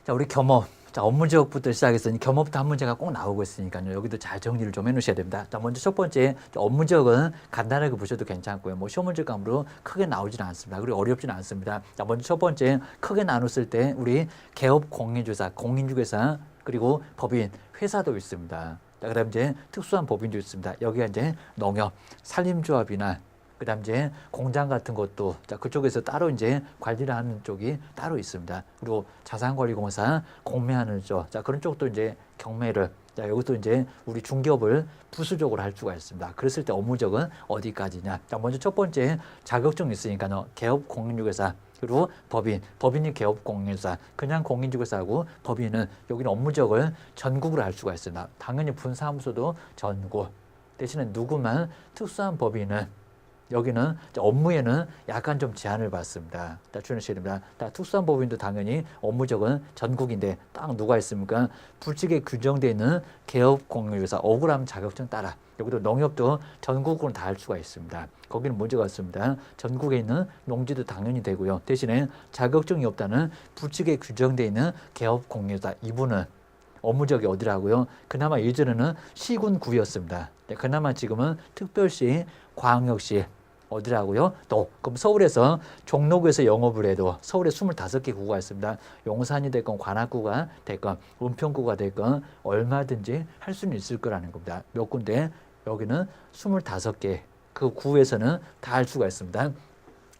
자, 우리 겸업. 자, 업무 지역부터 시작했으니 겸업도 한 문제가 꼭 나오고 있으니까요. 여기도 잘 정리를 좀 해놓으셔야 됩니다. 자, 먼저 첫 번째 업무 지역은 간단하게 보셔도 괜찮고요. 뭐 시험 문제감으로 크게 나오지는 않습니다. 그리고 어렵지는 않습니다. 자, 먼저 첫 번째 크게 나눴을 때 우리 개업 공인주사, 공인중개사 그리고 법인, 회사도 있습니다. 자, 그다음 이제 특수한 법인도 있습니다. 여기가 이제 농협, 산림조합이나 그다음 이제 공장 같은 것도 자 그쪽에서 따로 이제 관리를 하는 쪽이 따로 있습니다. 그리고 자산관리공사 공매하는 쪽, 자 그런 쪽도 이제 경매를 자 여기도 이제 우리 중개업을 부수적으로 할 수가 있습니다. 그랬을 때 업무적은 어디까지냐? 자 먼저 첫 번째 자격증 있으니까요. 개업 공인중개사 그리고 법인, 법인이 개업 공인중개사, 그냥 공인중개사하고 법인은 여기는 업무적을 전국으로 할 수가 있습니다. 당연히 분사무소도 전국 대신에 누구만 특수한 법인은 여기는 업무에는 약간 좀 제한을 받습니다. 주의하셔야 됩니다. 특수한 법인도 당연히 업무적은 전국인데 딱 누가 있습니까? 불칙에 규정되어 있는 개업공인중개사 억울함 자격증 따라 여기도 농협도 전국으로 다 할 수가 있습니다. 거기는 문제가 없습니다. 전국에 있는 농지도 당연히 되고요. 대신에 자격증이 없다는 불칙에 규정되어 있는 개업공인중개사 이분은 업무적이 어디라고요? 그나마 예전에는 시군구였습니다. 그나마 지금은 특별시, 광역시 어디라고요? 또 그럼 서울에서 종로구에서 영업을 해도 서울에 25개 구가 있습니다. 용산이 됐건 관악구가 됐건 은평구가 됐건 얼마든지 할 수는 있을 거라는 겁니다. 몇 군데? 여기는 25개 그 구에서는 다 할 수가 있습니다.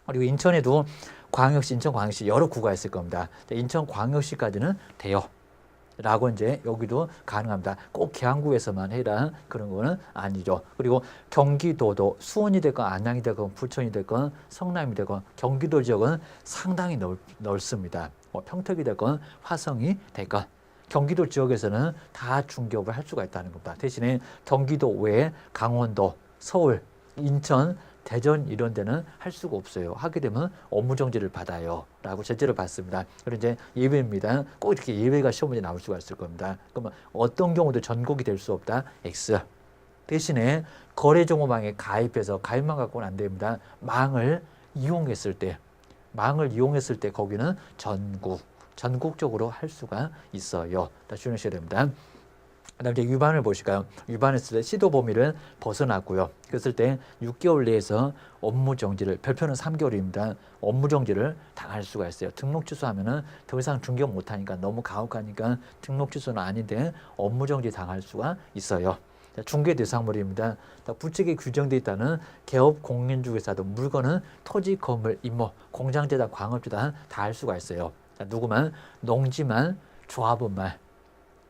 그리고 인천에도 광역시, 인천광역시 여러 구가 있을 겁니다. 인천광역시까지는 돼요. 라고 이제 여기도 가능합니다. 꼭 계양구에서만 해라 그런 거는 아니죠. 그리고 경기도도 수원이 됐건 안양이 됐건 부천이 됐건 성남이 됐건 경기도 지역은 상당히 넓습니다. 평택이 됐건 화성이 됐건 경기도 지역에서는 다 중개업을 할 수가 있다는 겁니다. 대신에 경기도 외에 강원도, 서울, 인천, 대전 이런 데는 할 수가 없어요. 하게 되면 업무 정지를 받아요. 라고 제재를 받습니다. 그리고 이제 예외입니다. 꼭 이렇게 예외가 시험 문제 나올 수가 있을 겁니다. 그러면 어떤 경우도 전국이 될 수 없다. X. 대신에 거래정보망에 가입해서 가입만 갖고는 안 됩니다. 망을 이용했을 때 거기는 전국적으로 할 수가 있어요. 다 주의하셔야 됩니다. 그다음 이제 위반을 보실까요? 위반했을 때 시도 범위를 벗어났고요. 그랬을 때 6개월 내에서 업무 정지를, 별표는 3개월입니다. 업무 정지를 당할 수가 있어요. 등록 취소하면은 더 이상 중개업 못하니까 너무 가혹하니까 등록 취소는 아닌데 업무 정지 당할 수가 있어요. 중개 대상물입니다. 부칙에 규정되어 있다는 개업 공인중개사도 물건은 토지, 건물, 임모, 공장재단, 광업재단 다 할 수가 있어요. 누구만? 농지만, 조합원만.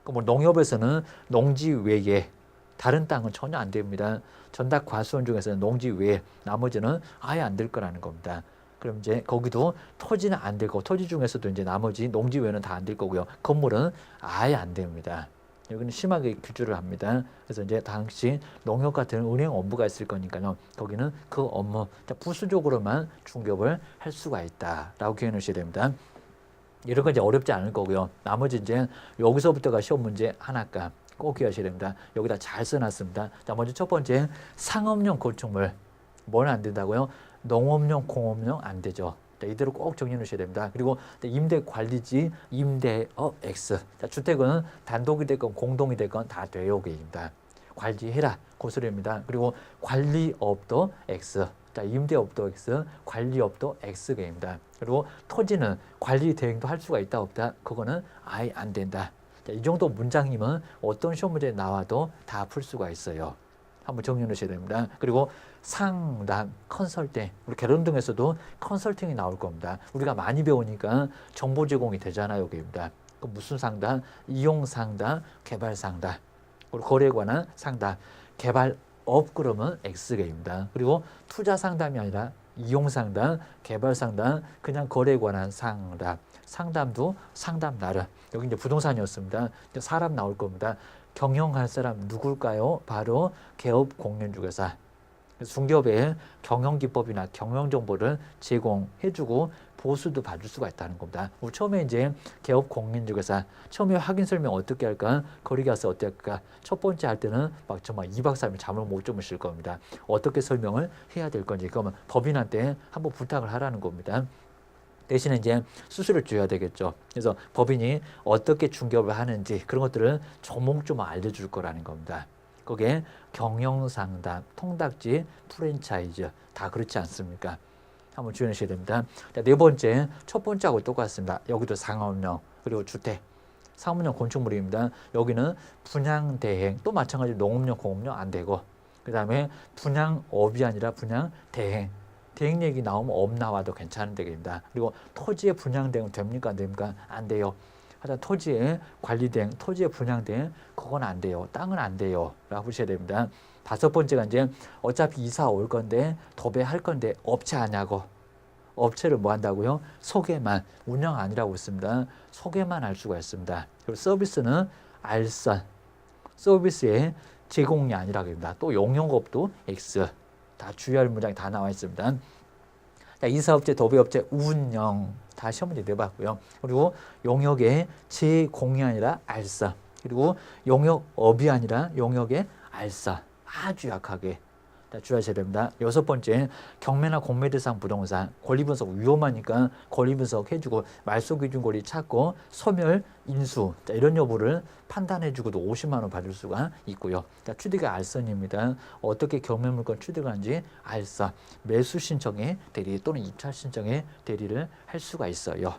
뭐 농협에서는 농지 외에 다른 땅은 전혀 안 됩니다. 전담 과수원 중에서는 농지 외에 나머지는 아예 안 될 거라는 겁니다. 그럼 이제 거기도 토지는 안 될 거고 토지 중에서도 이제 나머지 농지 외에는 다 안 될 거고요. 건물은 아예 안 됩니다. 여기는 심하게 규제를 합니다. 그래서 이제 당시 농협 같은 은행 업무가 있을 거니까요. 거기는 그 업무 부수적으로만 중개업을 할 수가 있다라고 기억해 놓으셔야 됩니다. 이런 건 이제 어렵지 않을 거고요. 나머지 이제 여기서부터가 시험 문제 하나가 꼭 기억하셔야 됩니다. 여기다 잘 써놨습니다. 자, 먼저 첫 번째 상업용 건축물 뭐는 안 된다고요? 농업용, 공업용 안 되죠. 자, 이대로 꼭 정리해 놓으셔야 됩니다. 그리고 임대 관리지, 임대업 X. 자, 주택은 단독이 됐건 공동이 됐건 다 돼요. 그입니다. 관리해라. 고소리입니다. 그리고 관리업도 X. 자, 임대업도 X, 관리업도 X개입니다. 그리고 토지는 관리 대행도 할 수가 있다 없다? 그거는 아예 안 된다. 자, 이 정도 문장이면 어떤 시험 문제 나와도 다 풀 수가 있어요. 한번 정리해 놓으셔야 됩니다. 그리고 상담, 컨설팅. 우리 개론등에서도 컨설팅이 나올 겁니다. 우리가 많이 배우니까 정보 제공이 되잖아요. 여기입니다. 그 무슨 상담? 이용 상담, 개발 상담. 그리고 거래에 관한 상담, 개발 업 그러면 X개입니다. 그리고 투자 상담이 아니라 이용 상담, 개발 상담, 그냥 거래에 관한 상담. 상담도 상담 나름. 여기 이제 부동산이었습니다. 이제 사람 나올 겁니다. 경영할 사람 누굴까요? 바로 개업 공인중개사. 중개업의 경영기법이나 경영정보를 제공해주고 보수도 받을 수가 있다는 겁니다. 우리 처음에 이제 개업 공인중개사 처음에 확인 설명 어떻게 할까? 거리 가서 어떻게 할까? 첫 번째 할 때는 막 정말 2박 3일 잠을 못 주무실 겁니다. 어떻게 설명을 해야 될 건지 그러면 법인한테 한번 부탁을 하라는 겁니다. 대신에 이제 수수료를 줘야 되겠죠. 그래서 법인이 어떻게 중개업을 하는지 그런 것들을 조목조목 알려줄 거라는 겁니다. 거기에 경영상담, 통닥지, 프랜차이즈 다 그렇지 않습니까? 한번 주의하셔야 됩니다. 자, 네 번째, 첫 번째하고 똑같습니다. 여기도 상업용 그리고 주택, 상업용 건축물입니다. 여기는 분양 대행 또 마찬가지로 농업용, 공업용 안 되고 그 다음에 분양업이 아니라 분양 대행. 대행 얘기 나오면 업 나와도 괜찮은 데입니다. 그리고 토지의 분양 대행 됩니까? 안 됩니까? 안 돼요. 하여튼 토지의 관리 대행, 토지의 분양 대행 그건 안 돼요. 땅은 안 돼요. 라고 보셔야 됩니다. 다섯 번째가 이제 어차피 이사 올 건데 도배할 건데 업체 아냐고. 업체를 뭐 한다고요? 소개만, 운영 아니라고 있습니다. 소개만 할 수가 있습니다. 그리고 서비스는 알선, 서비스의 제공이 아니라고 합니다. 또 용역업도 X. 다 주의할 문장이 다 나와 있습니다. 자, 이사업체, 도배업체, 운영 다 시험 문제 내봤고요. 그리고 용역의 제공이 아니라 알선. 그리고 용역업이 아니라 용역의 알선. 아주 약하게 주의하셔야 됩니다. 여섯 번째, 경매나 공매 대상 부동산 권리 분석 위험하니까 권리 분석 해주고 말소 기준 권리 찾고 소멸 인수 이런 여부를 판단해주고도 50만 원 받을 수가 있고요. 취득의 알선입니다. 어떻게 경매 물건 취득하는지 알선, 매수 신청의 대리 또는 입찰 신청의 대리를 할 수가 있어요.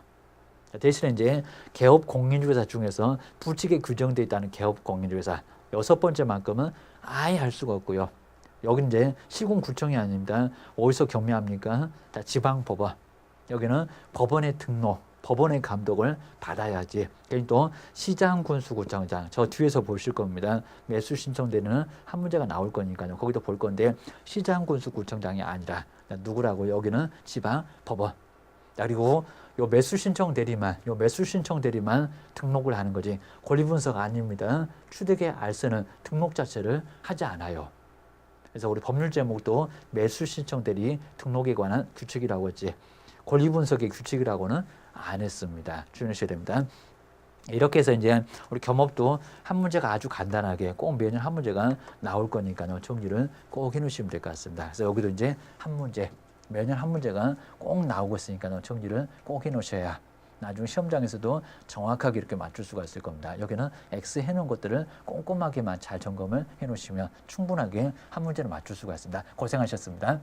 대신에 이제 개업 공인중개사 중에서 부칙에 규정되어 있다는 개업 공인중개사 여섯 번째만큼은 아예 할 수가 없고요. 여기 이제 시군구청이 아닙니다. 어디서 경매합니까? 다 지방법원. 여기는 법원의 등록, 법원의 감독을 받아야지. 또 시장군수구청장, 저 뒤에서 보실 겁니다. 매수 신청되는 한 문제가 나올 거니까요. 거기도 볼 건데 시장군수구청장이 아니라 누구라고? 여기는 지방법원. 그리고 요 매수 신청 대리만 등록을 하는 거지. 권리 분석 아닙니다. 취득의 알선은 등록 자체를 하지 않아요. 그래서 우리 법률 제목도 매수 신청 대리 등록에 관한 규칙이라고 했지 권리 분석의 규칙이라고는 안 했습니다. 주의하셔야 됩니다. 이렇게 해서 이제 우리 겸업도 한 문제가 아주 간단하게 꼭 매년 한 문제가 나올 거니까요. 정리를 꼭 해놓으시면 될 것 같습니다. 그래서 여기도 이제 한 문제 매년 한 문제가 꼭 나오고 있으니까요. 정리를 꼭 해놓으셔야 나중에 시험장에서도 정확하게 이렇게 맞출 수가 있을 겁니다. 여기는 X 해놓은 것들을 꼼꼼하게만 잘 점검을 해놓으시면 충분하게 한 문제를 맞출 수가 있습니다. 고생하셨습니다.